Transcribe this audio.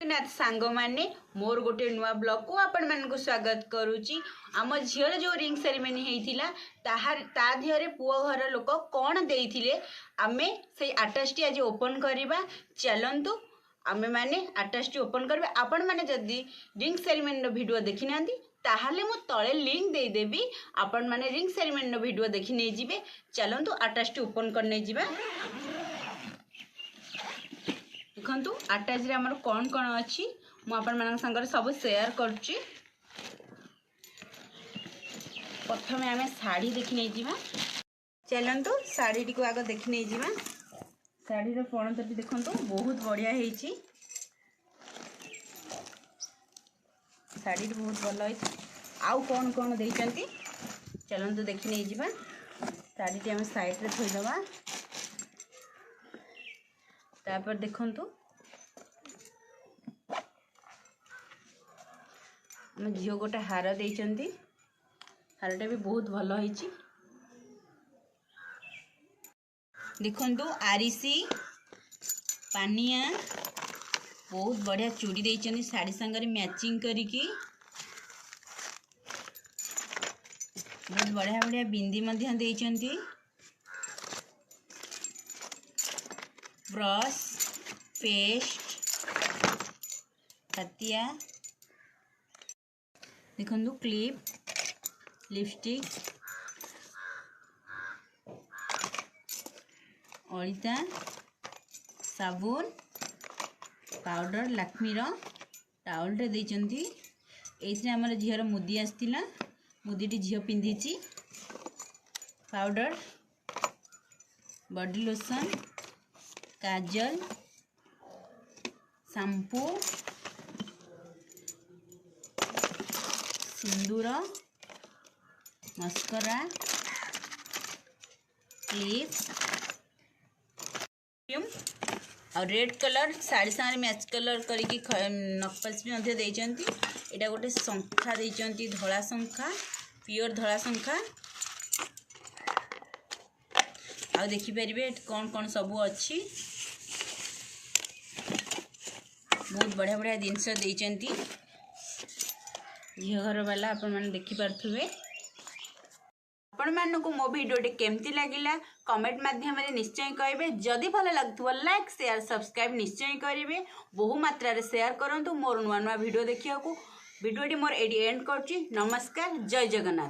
नाथ सांग मैंने मोर गोटे नुआ ब्लॉग को आपण मानक स्वागत करुच्ची। आम झील जो रिंग सेरेमनी होता ता देहरे पुओ घर लोक कौन देइथिले आमे से आटाचटी आज ओपन करवा। चलतु आमे माने आटाचटी ओपन करवा। आपण माने जदि रिंग सेरेमनी वीडियो देखि नांती ताहले मु तले लिंक दे देबी। आपण माने रिंग सेरेमनी वीडियो देखि नै जिवे। चलतु आटाचटी ओपन करने जिबा। देखु आटाच आमर कौन कौन अच्छी मुझे सब शेयर करुच्ची। प्रथम आम शाढ़ी देखी नहीं जावा। चलतु शाढ़ी टी आग देखी नहीं जावा। शाढ़ी पणत देखु बहुत बढ़िया है। शाढ़ी बहुत भल आउ कौन कौन देती चलतु देखी नहीं जावा। शाढ़ी टी आम साइड रे थोईदबा। तापर देखंतु हम झील गोटे हार देइचंती। हारटा भी बहुत भल होइची। देखंतु आरिसी पानिया बहुत बढ़िया चूड़ी देइचंती। साड़ी संगे मैचिंग करिकी बहुत बढ़िया बढ़िया बिंदी मध्य देइचंती। ब्रश पेस्ट खतिया देखो क्लिप लिपस्टिक अलिता साबुन पाउडर लाक्मी टावलटे देइचंती। एइसे हमर झीर मुदी आस्तिला। मुदीटी झील पिंधिची। पाउडर बॉडी लोशन काजल शैम्पू सिंदूर मस्करा क्लिप और रेड कलर साड़ी सारे मैच कलर करके नकल्स भी देइचंती। एटा गोटे शंखा देइचंती धला शंखा प्योर धला शंखा। आ देखि परिबे कौन कौन सब अच्छी। बहुत बढ़िया बढ़िया जिनस देइचंती। झील घर वाला आपण माने देखि पारथुबे। आपण मानकु मो वीडियोटी केमती लागिला कमेंट माध्यम रे निश्चय कहिबे। जदि भल लागथुव लाइक शेयर सब्सक्राइब निश्चय करिवे। बहु मात्रा रे शेयर करंतु मोर नुआ नुआ वीडियो देखियाकू। वीडियोटी मोर एडी एंड करची। नमस्कार जय जगन्नाथ।